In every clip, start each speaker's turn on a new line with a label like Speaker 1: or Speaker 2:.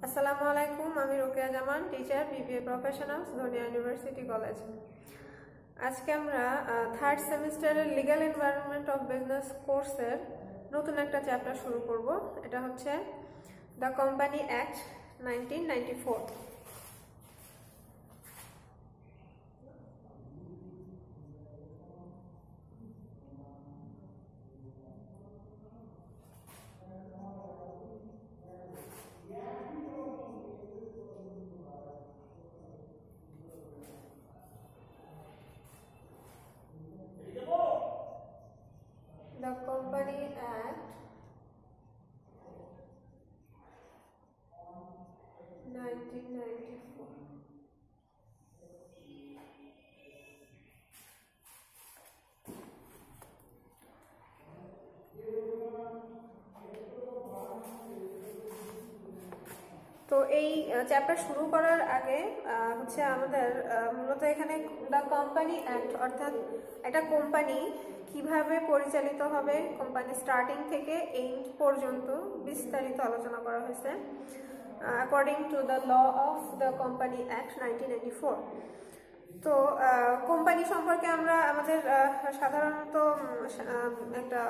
Speaker 1: আসসালামু আলাইকুম, আমি রোকেয়া জামান, টিচার, বিবিএ প্রফেশনালস, ধনিয়া ইউনিভার্সিটি কলেজ। আজকে আমরা থার্ড সেমিস্টারের লিগ্যাল এনভায়রনমেন্ট অফ বিজনেস কোর্সের নতুন একটা চ্যাপ্টার শুরু করব। এটা হচ্ছে the company act 1994। The Company Act 1994। তো এই চ্যাপ্টার শুরু করার আগে হচ্ছে আমাদের মূলত এখানে দ্য কোম্পানি অ্যাক্ট অর্থাৎ একটা কোম্পানি কিভাবে পরিচালিত হবে, কোম্পানি স্টার্টিং থেকে এন্ড পর্যন্ত বিস্তারিত আলোচনা করা হয়েছে according to the law of the company act 1994। তো কোম্পানি সম্পর্কে আমরা আমাদের সাধারণত একটা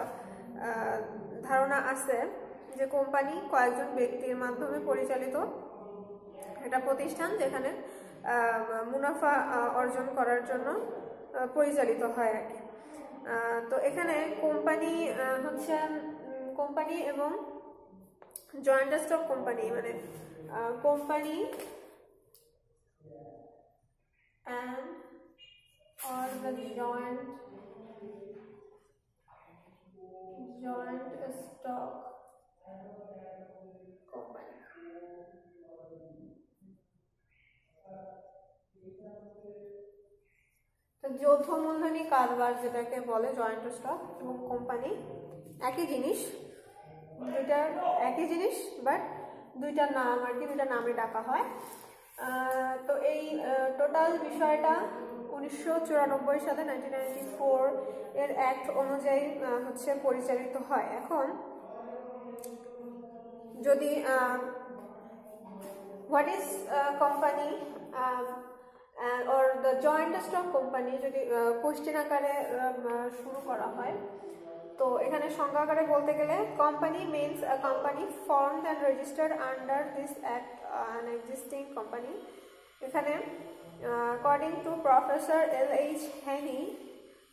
Speaker 1: ধারণা আছে যে কোম্পানি কয়েকজন ব্যক্তির মাধ্যমে পরিচালিত একটা প্রতিষ্ঠান, যেখানে মুনাফা অর্জন করার জন্য পরিচালিত হয় আর কি। তো এখানে কোম্পানি হচ্ছে কোম্পানি এবং জয়েন্ট স্টক কোম্পানি, মানে company and or the joint stock company। তো যৌথ মূলধনী কারবার যেটাকে বলে জয়েন্ট স্টক এবং কোম্পানি একই জিনিস, বাট দুইটা নাম আর কি, দুইটা নামে ডাকা হয়। তো এই টোটাল বিষয়টা 1994 সালে 1994 এর অ্যাক্ট অনুযায়ী হচ্ছে পরিচালিত হয়। এখন যদি what is company or the joint stock company যদি কোশ্চেন আকারে শুরু করা হয়, তো এখানে সংজ্ঞা আকারে বলতে গেলে company means a company formed and registered under this act, an existing company। এখানে according to Professor L.H. Haney,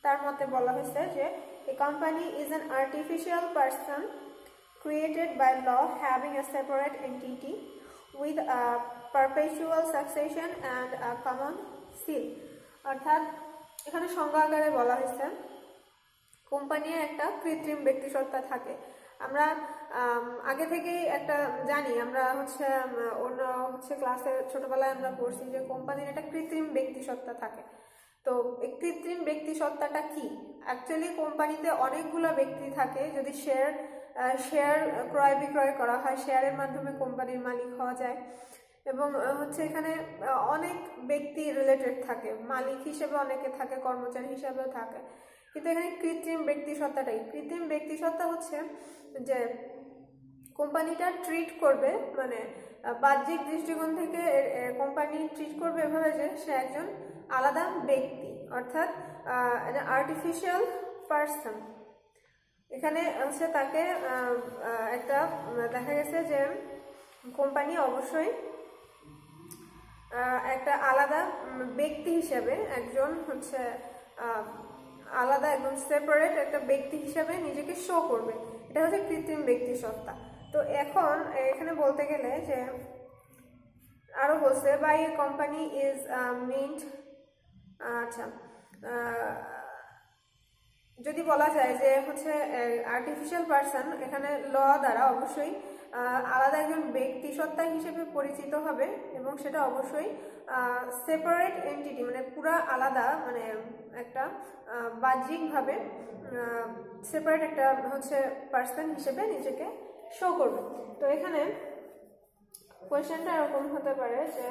Speaker 1: তার মতে বলা হয়েছে যে a company is an artificial person created by law having a separate entity with a perpetual succession and a common seal। অর্থাৎ এখানে সংজ্ঞা আকারে বলা হয়েছে কোম্পানির একটা কৃত্রিম ব্যক্তিসত্তা থাকে। আমরা আগে থেকেই একটা জানি, আমরা হচ্ছে অন্য ক্লাসে ছোটবেলায় আমরা পড়ছি যে কোম্পানির একটা কৃত্রিম ব্যক্তিসত্তা থাকে। তো এই কৃত্রিম ব্যক্তিসত্তাটা কি? অ্যাকচুয়ালি কোম্পানিতে অনেকগুলো ব্যক্তি থাকে। যদি শেয়ার ক্রয় বিক্রয় করা হয়, শেয়ারের মাধ্যমে কোম্পানির মালিক হওয়া যায়, এবং হচ্ছে এখানে অনেক ব্যক্তি রিলেটেড থাকে, মালিক হিসেবে অনেকে থাকে, কর্মচারী হিসেবেও থাকে। কিন্তু এখানে কৃত্রিম ব্যক্তিসত্তাটাই, কৃত্রিম ব্যক্তিসত্তা হচ্ছে যে কোম্পানিটা ট্রিট করবে, মানে বাহ্যিক দৃষ্টিকোণ থেকে কোম্পানি ট্রিট করবে এভাবে যে সে একজন আলাদা ব্যক্তি, অর্থাৎ আর্টিফিশিয়াল পার্সন। এখানে হচ্ছে তাকে একটা দেখা গেছে যে কোম্পানি অবশ্যই একটা আলাদা ব্যক্তি হিসেবে, একজন হচ্ছে আলাদা একদম সেপারেট একটা ব্যক্তি হিসেবে নিজেকে শো করবে। এটা হচ্ছে কৃত্রিম ব্যক্তিসত্তা। তো এখন এখানে বলতে গেলে যে আরো বলছে by a company is meant, আচ্ছা যদি বলা যায় যে হচ্ছে আর্টিফিশিয়াল পার্সন, এখানে ল দ্বারা অবশ্যই আলাদা একজন ব্যক্তি সত্তা হিসেবে পরিচিত হবে, এবং সেটা অবশ্যই সেপারেট এন্টিটি, মানে পুরা আলাদা, মানে একটা বাহ্যিকভাবে সেপারেট একটা হচ্ছে পার্সন হিসেবে নিজেকে শো করবে। তো এখানে কোয়েশ্চেনটা এরকম হতে পারে যে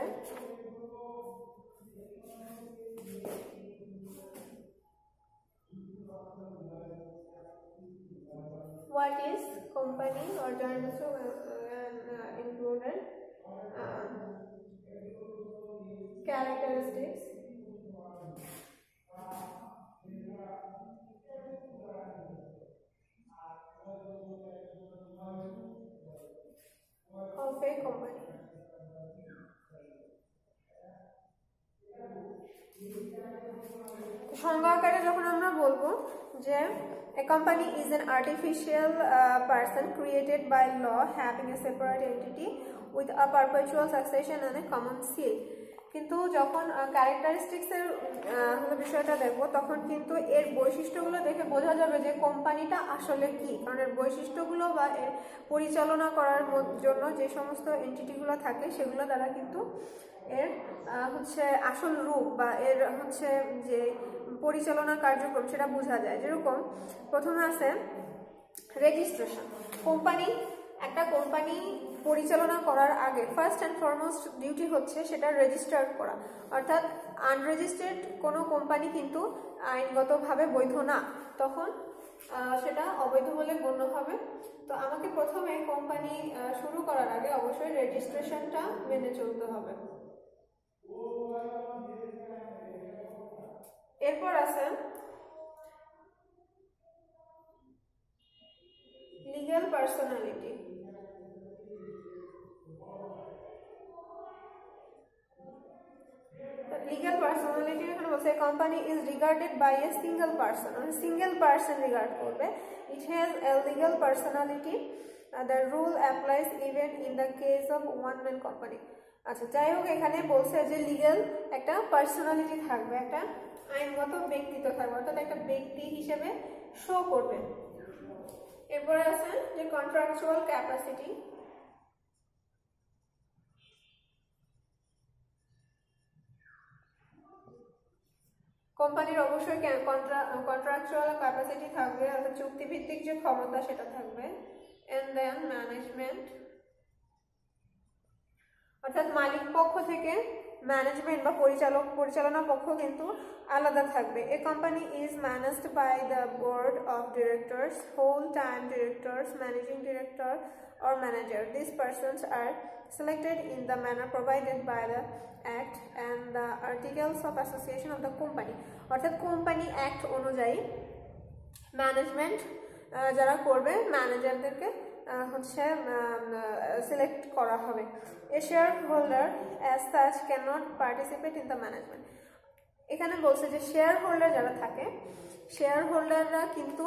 Speaker 1: what is company or joint stock included যে a company is an artificial person created by law having a separate entity with a perpetual succession and a common seal. কিন্তু যখন ক্যারেক্টারিস্টিক্সের বিষয়টা দেখবো তখন কিন্তু এর বৈশিষ্ট্যগুলো দেখে বোঝা যাবে যে কোম্পানিটা আসলে কি, কারণ এর বৈশিষ্ট্যগুলো বা এর পরিচালনা করার জন্য যে সমস্ত এন্টিটিগুলো থাকে সেগুলো দ্বারা কিন্তু এর আসল রূপ বা এর যে পরিচালনা কার্যক্রম সেটা বোঝা যায়। যেরকম প্রথমে আছে রেজিস্ট্রেশন। একটা কোম্পানি পরিচালনা করার আগে ফার্স্ট অ্যান্ড ফরমোস্ট ডিউটি হচ্ছে সেটা রেজিস্টার্ড করা, অর্থাৎ আনরেজিস্টার্ড কোনো কোম্পানি কিন্তু আইনগতভাবে বৈধ না, তখন সেটা অবৈধ বলে গণ্য হবে। তো আমাকে প্রথমে কোম্পানি শুরু করার আগে অবশ্যই রেজিস্ট্রেশনটা মেনে চলতে হবে। এরপর আছে লিগ্যাল পার্সোনালিটি। লিগ্যাল পার্সোনালিটি এখানে বলছে company is regarded by a single person, single person regard করবে। It has a legal personality, the rule applies even in the case of one man company. আচ্ছা, যাই হোক এখানে বলছে যে লিগ্যাল একটা পার্সোনালিটি থাকবে, একটা আইনগত ব্যক্তিত্ব থাকবে, অর্থাৎ একটা ব্যক্তি হিসেবে শো করবে। এরপরে আছে যে কন্ট্রাকচুয়াল ক্যাপাসিটি। কোম্পানির অবশ্যই কন্ট্রাকচুয়াল ক্যাপাসিটি থাকবে, অর্থাৎ চুক্তিভিত্তিক যে ক্ষমতা সেটা থাকবে। এন্ড দেন ম্যানেজমেন্ট, অর্থাৎ মালিক পক্ষ থেকে ম্যানেজমেন্ট বা পরিচালনা পক্ষ কিন্তু আলাদা থাকবে। A company is managed by the board of directors, whole time directors, managing director or manager. These persons are selected in the manner provided by the Act and the Articles of Association of the company. অর্থাৎ company act অনুযায়ী management যারা করবে ম্যানেজারদেরকে select করা হবে। A shareholder as such cannot participate in the management. এখানে বলছে যে শেয়ার হোল্ডার যারা থাকে, শেয়ার হোল্ডাররা কিন্তু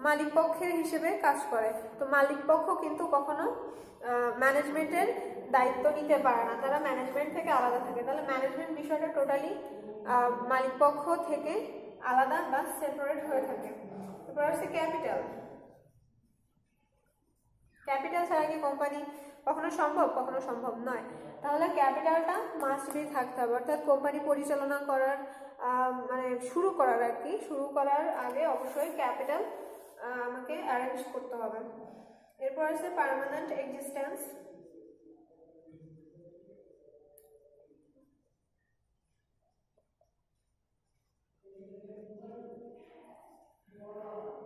Speaker 1: মালিক পক্ষের হিসেবে কাজ করে, তো মালিক পক্ষ কিন্তু কখনো ম্যানেজমেন্টের দায়িত্ব নিতে পারে না, তারা ম্যানেজমেন্ট থেকে আলাদা থাকে। তাহলে ম্যানেজমেন্ট বিষয়টা টোটালি মালিক পক্ষ থেকে আলাদা বা সেপারেট হয়ে থাকে। এরপর হচ্ছে ক্যাপিটাল। ক্যাপিটাল ছাড়া কি কোম্পানি কখনো সম্ভব নয়। তাহলে ক্যাপিটালটা মাস্ট বি থাকতে হবে, অর্থাৎ কোম্পানি পরিচালনা করার শুরু করার আগে অবশ্যই ক্যাপিটাল আমাকে অ্যারেঞ্জ করতে হবে। এরপর আছে পার্মানেন্ট এক্সিস্টেন্স।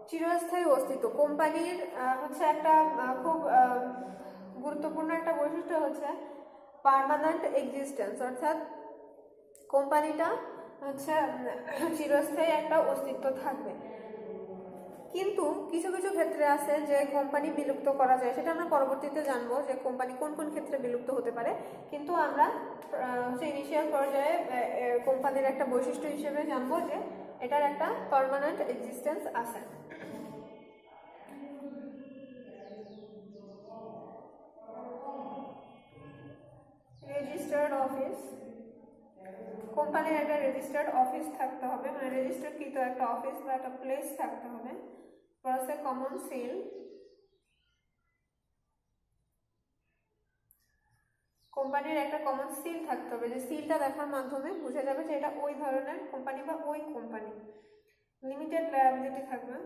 Speaker 1: চিরস্থায়ী অস্তিত্ব। কোম্পানির একটা খুব গুরুত্বপূর্ণ একটা বৈশিষ্ট্য হচ্ছে পার্মানেন্ট এক্সিস্টেন্স, অর্থাৎ কোম্পানিটা চিরস্থায়ী একটা অস্তিত্ব থাকবে। কিন্তু কিছু কিছু ক্ষেত্রে আছে যে কোম্পানি বিলুপ্ত করা যায়, সেটা আমরা পরবর্তীতে জানবো যে কোম্পানি কোন কোন ক্ষেত্রে বিলুপ্ত হতে পারে। কিন্তু আমরা ইনিশিয়াল পর্যায়ে কোম্পানির একটা বৈশিষ্ট্য হিসেবে জানবো যে এটার একটা পার্মানেন্ট এক্সিস্টেন্স আছে। Registered office. কোম্পানির একটা রেজিস্টার্ড অফিস থাকতে হবে, রেজিস্টারকৃত একটা অফিস বা একটা প্লেস থাকতে হবে। প্লাসে কমন সিল। কোম্পানির একটা কমন সিল থাকতে হবে, যে সিলটা দেখার মাধ্যমে বোঝা যাবে যে এটা ওই ধরনের কোম্পানি বা ওই কোম্পানি। লিমিটেড লায়াবিলিটি থাকবে।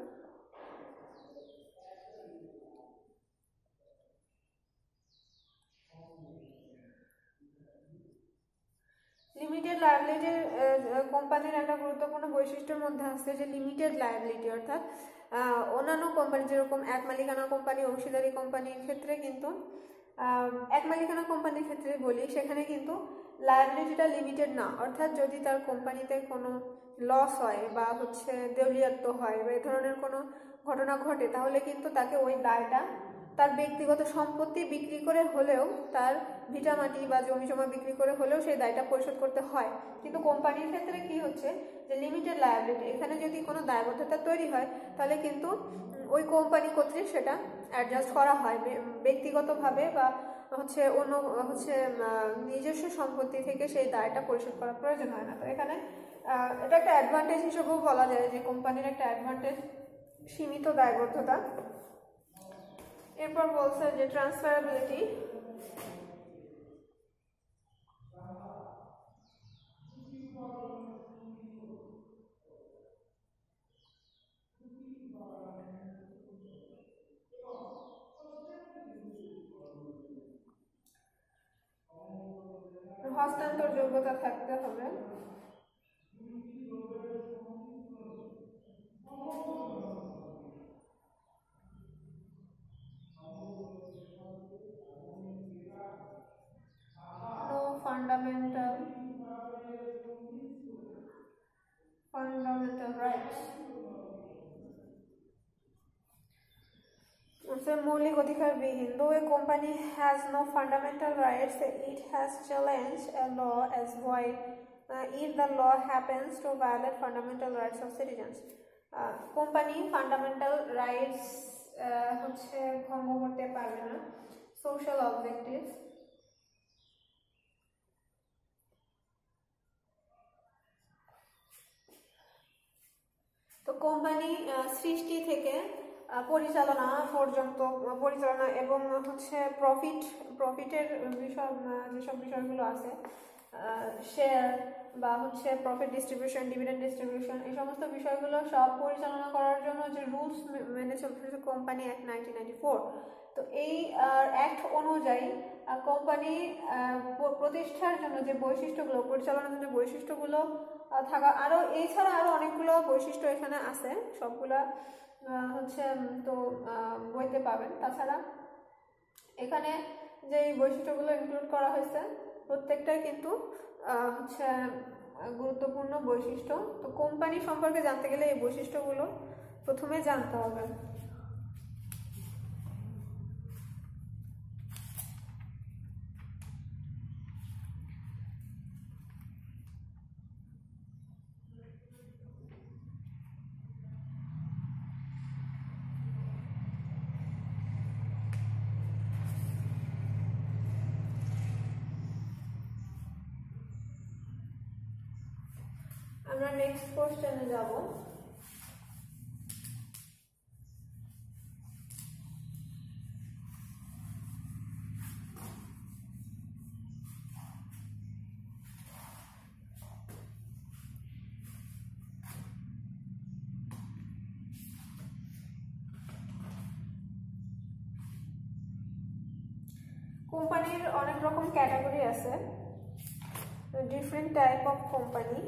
Speaker 1: লিমিটেড লায়াবিলিটির কোম্পানির একটা গুরুত্বপূর্ণ বৈশিষ্ট্যের মধ্যে আছে যে লিমিটেড লায়াবিলিটি, অর্থাৎ অন্যান্য কোম্পানি যেরকম এক মালিকানা কোম্পানি, অংশীদারি কোম্পানির ক্ষেত্রে কিন্তু এক মালিকানা কোম্পানির ক্ষেত্রে বলি, সেখানে কিন্তু লায়াবিলিটিটা লিমিটেড না, অর্থাৎ যদি তার কোম্পানিতে কোনো লস হয় বা দেউলিয়াত্ব হয় বা এই ধরনের কোনো ঘটনা ঘটে, তাহলে কিন্তু তাকে ওই দায়টা তার ব্যক্তিগত সম্পত্তি বিক্রি করে হলেও, তার ভিটামাটি বা জমি জমা বিক্রি করে হলেও সেই দায়টা পরিশোধ করতে হয়। কিন্তু কোম্পানির ক্ষেত্রে কি হচ্ছে যে লিমিটেড লায়াবিলিটি, এখানে যদি কোনো দায়বদ্ধতা তৈরি হয় তাহলে কিন্তু ওই কোম্পানি কর্তৃক সেটা অ্যাডজাস্ট করা হয়, ব্যক্তিগতভাবে বা অন্য নিজস্ব সম্পত্তি থেকে সেই দায়টা পরিশোধ করার প্রয়োজন হয় না। তো এখানে এটা একটা অ্যাডভান্টেজ হিসেবেও বলা যায় যে কোম্পানির একটা অ্যাডভান্টেজ সীমিত দায়বদ্ধতা। এরপর বলছে যে ট্রান্সফারেবিলিটি। হস্তান্তর যোগ্যতা থাকতে হবে। No fundamental rights. মৌলিক অধিকার বিহীন। Though a company has no fundamental rights, it has challenged a law as void if the law happens to violate fundamental rights of citizens. Company fundamental rights ভঙ্গ করতে পারবে না। Social objective. তো company সৃষ্টি থেকে পরিচালনা পর্যন্ত, পরিচালনা এবং প্রফিটের বিষয়, যেসব বিষয়গুলো আছে, শেয়ার বা প্রফিট ডিস্ট্রিবিউশন, ডিভিডেন্ড ডিস্ট্রিবিউশন, এই সমস্ত বিষয়গুলো সব পরিচালনা করার জন্য যে রুলস মেনে চলতেছে কোম্পানি অ্যাক্ট 1994। তো এই অ্যাক্ট অনুযায়ী কোম্পানি প্রতিষ্ঠার জন্য যে বৈশিষ্ট্যগুলো, পরিচালনার জন্য বৈশিষ্ট্যগুলো থাকা, আরও এছাড়া আরও অনেকগুলো বৈশিষ্ট্য এখানে আছে, সবগুলা তো বইতে পাবেন। তাছাড়া এখানে যে বৈশিষ্ট্যগুলো ইনক্লুড করা হয়েছে প্রত্যেকটাই কিন্তু গুরুত্বপূর্ণ বৈশিষ্ট্য। তো কোম্পানি সম্পর্কে জানতে গেলে এই বৈশিষ্ট্যগুলো প্রথমে জানতে হবে। আমরা নেক্সট কোশ্চেনে যাব। কোম্পানির অনেক রকম ক্যাটাগরি আছে, different type of company.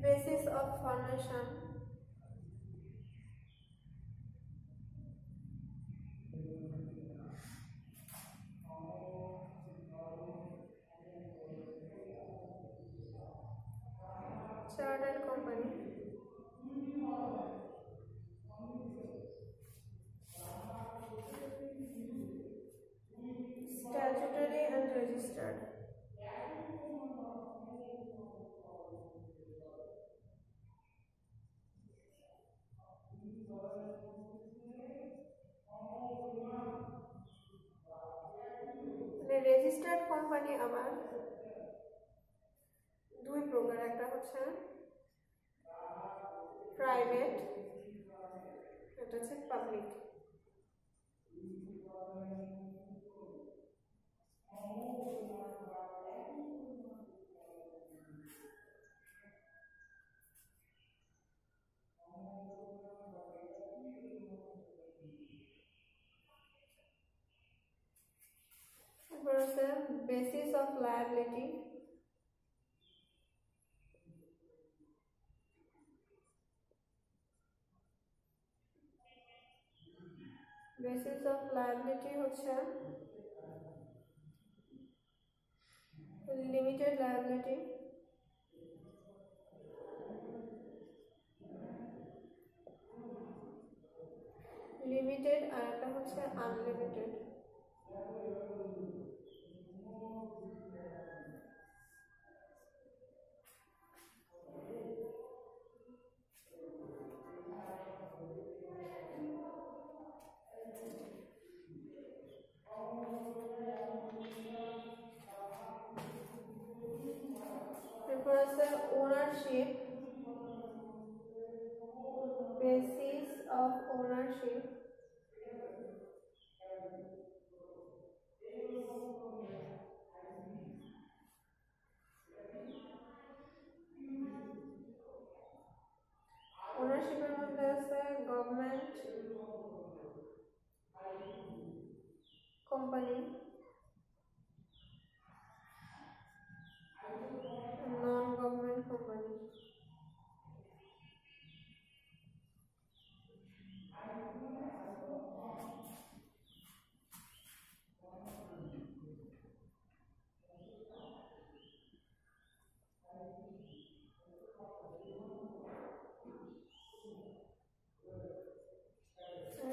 Speaker 1: Basis of formation. Chartered company. Statutory and registered. Registered company আবার দুই প্রকার, একটা হচ্ছে প্রাইভেট, এটা হচ্ছে পাবলিক। এরপর আছে basis of liability, basis of liability হচ্ছে লিমিটেড লায়াবিলিটি, লিমিটেড, আর একটা হচ্ছে আনলিমিটেড। এরপর আছে ওনারশিপ, বেসিস অফ ওনারশিপ, ওনারশিপের মধ্যে আছে government company, non government company.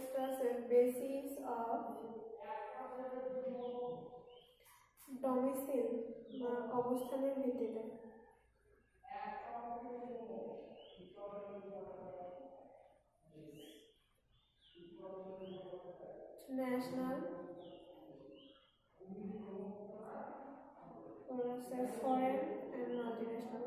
Speaker 1: একটা আছে বেসিস অফ ডমিসাইল বা অবস্থানের ভিত্তিতে, national, foreign and multinational.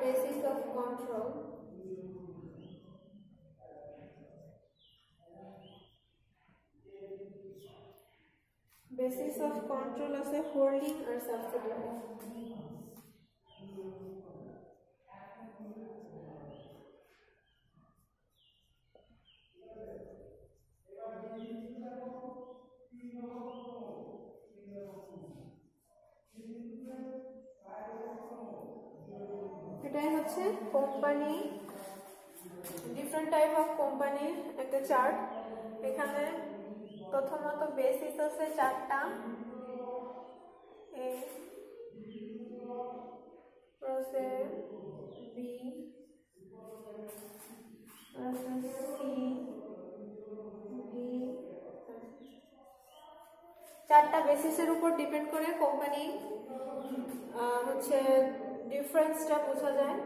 Speaker 1: Basis of control, basis of control আছে হোল্ডিং আর সাবসিডিয়ারি। এটাই হচ্ছে কোম্পানি, ডিফারেন্ট টাইপ অফ কোম্পানির একটা চার্ট। এখানে প্রথমত বেসিস আছে চারটা, A process B C D, চারটা বেসিসের উপর ডিপেন্ড করে কোম্পানি হচ্ছে ডিফারেন্সটা বোঝা যায়।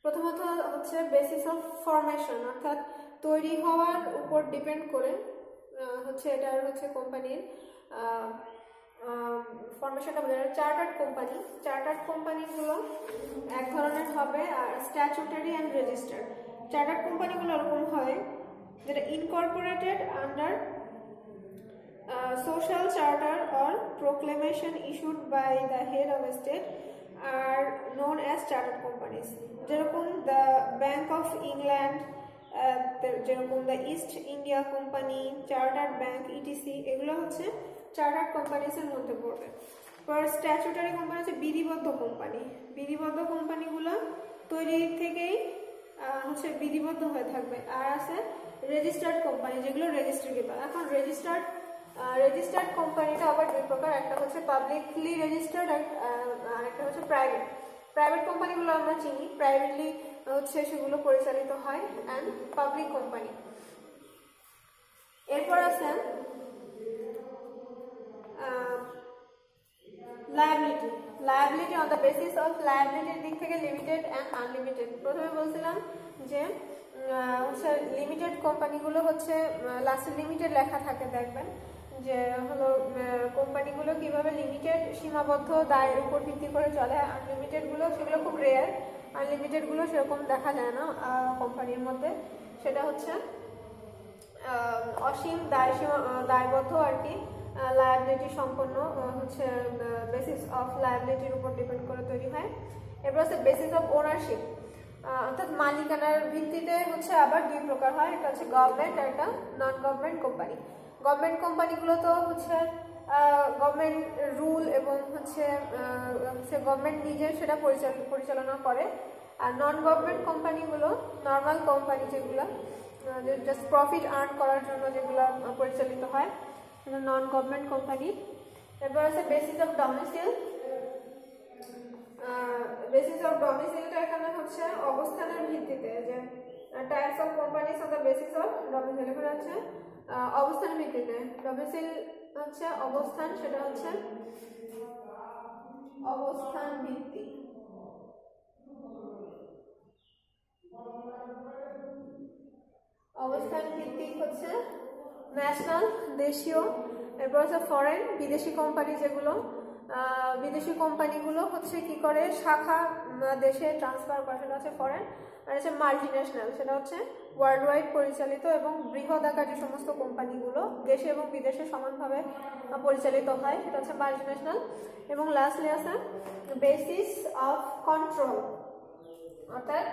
Speaker 1: প্রথমত হচ্ছে বেসিস অফ ফরমেশন, অর্থাৎ তৈরি হওয়ার উপর ডিপেন্ড করে হচ্ছে এটার হচ্ছে কোম্পানির ফরমেশনটা বোঝা যায়। চার্টার্ড কোম্পানি, চার্টার্ড কোম্পানিগুলো এক ধরনের হবে, আর স্ট্যাচুটারি অ্যান্ড রেজিস্টার্ড। চার্টার্ড কোম্পানিগুলো এরকম হয় যেটা Incorporated under social charter or proclamation issued by the head of state are known as chartered companies. যেরকম the Bank of England, যেরকম the East India Company, Chartered Bank, etc. এগুলো হচ্ছে chartered companies এর মধ্যে পড়বে। পর স্ট্যাচুটারি কোম্পানি হচ্ছে বিধিবদ্ধ কোম্পানি। বিধিবদ্ধ কোম্পানিগুলো তৈরি থেকেই হচ্ছে বিধিবদ্ধ হয়ে থাকবে। আর আছে রেজিস্টার্ড কোম্পানি, যেগুলো রেজিস্ট্রিকৃত। এখন রেজিস্টার্ড কোম্পানিটা আবার দুই প্রকার, একটা হচ্ছে পাবলিকলি রেজিস্টার্ড আর একটা হচ্ছে প্রাইভেট। প্রাইভেট কোম্পানিগুলো আমরা চিনি, প্রাইভেটলি হচ্ছে সেগুলো পরিচালিত হয়, অ্যান্ড পাবলিক কোম্পানি। এরপর আছে liability. Liability on the basis of লায়াবিলিটির দিক থেকে লিমিটেড অ্যান্ড আনলিমিটেড। প্রথমে বলছিলাম যে হচ্ছে লিমিটেড কোম্পানিগুলো হচ্ছে লাস্টে লিমিটেড লেখা থাকে, দেখবেন যে হলো কোম্পানিগুলো কিভাবে লিমিটেড সীমাবদ্ধ দায়ের উপর ভিত্তি করে চলে। আনলিমিটেডগুলো সেগুলো খুব রেয়ার, আনলিমিটেডগুলো সেরকম দেখা যায় না কোম্পানির মধ্যে। সেটা হচ্ছে অসীম দায়বদ্ধ আর কি, লায়াবিলিটি সম্পন্ন হচ্ছে বেসিস অফ লায়াবিলিটির উপর ডিপেন্ড করে তৈরি হয়। এরপর হচ্ছে বেসিস অফ ওনারশিপ, অর্থাৎ মালিকানার ভিত্তিতে হচ্ছে আবার দুই প্রকার হয়, একটা হচ্ছে গভর্নমেন্ট আর একটা নন গভর্নমেন্ট কোম্পানি। গভর্নমেন্ট কোম্পানিগুলো তো হচ্ছে গভর্নমেন্ট রুল এবং হচ্ছে গভর্নমেন্ট নিজে সেটা পরিচালনা করে। আর নন গভর্নমেন্ট কোম্পানিগুলো নর্মাল কোম্পানি যেগুলো জাস্ট প্রফিট আর্ন করার জন্য যেগুলো পরিচালিত হয়, নন গভর্নমেন্ট কোম্পানি। এরপর আছে basis of domicile. Basis of ডোমিসাইলটা এখানে হচ্ছে অবস্থানের ভিত্তিতে, যে types of companies on the basis of domicile. এখানে হচ্ছে অবস্থানের ভিত্তিতে, ডোমিসাইল হচ্ছে অবস্থান, সেটা হচ্ছে অবস্থান ভিত্তিক। অবস্থান ভিত্তিক হচ্ছে ন্যাশনাল, দেশীয়। এরপর হচ্ছে ফরেন, বিদেশি কোম্পানি যেগুলো, বিদেশি কোম্পানিগুলো হচ্ছে কি করে শাখা দেশে ট্রান্সফার করে, সেটা হচ্ছে ফরেন। আর হচ্ছে মাল্টি ন্যাশনাল, সেটা হচ্ছে ওয়ার্ল্ড ওয়াইড পরিচালিত এবং বৃহৎ আকার যে সমস্ত কোম্পানিগুলো দেশে এবং বিদেশে সমানভাবে পরিচালিত হয়, সেটা হচ্ছে মাল্টি ন্যাশনাল। এবং লাস্টলি আছে বেসিস অফ কন্ট্রোল, অর্থাৎ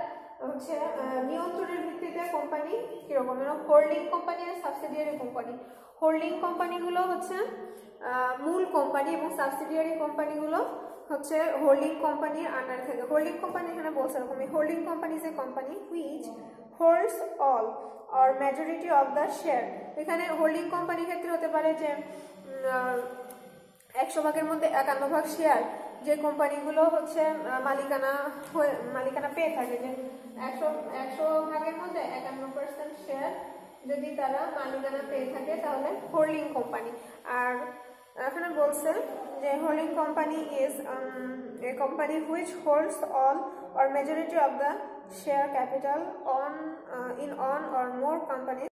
Speaker 1: হচ্ছে নিয়ন্ত্রণের ভিত্তিতে কোম্পানি কিরকম, হোল্ডিং কোম্পানি আর সাবসিডিয়ারি কোম্পানি। হোল্ডিং কোম্পানিগুলো হচ্ছে মূল কোম্পানি এবং সাবসিডিয়ারি কোম্পানিগুলো হচ্ছে হোল্ডিং কোম্পানির আন্ডারে থাকে। হোল্ডিং কোম্পানি এখানে বলছে এরকম, holding company is a company which holds all or majority of the share. এখানে হোল্ডিং কোম্পানির ক্ষেত্রে হতে পারে যে 100 ভাগের মধ্যে 51 ভাগ শেয়ার যে কোম্পানিগুলো হচ্ছে মালিকানা পেয়ে থাকে, যে 100 ভাগের মধ্যে 51% শেয়ার যদি তারা মালিকানা পেয়ে থাকে তাহলে হোল্ডিং কোম্পানি। আর এখানে বলছে যে holding company is a company which holds all or majority of the share capital in on or more company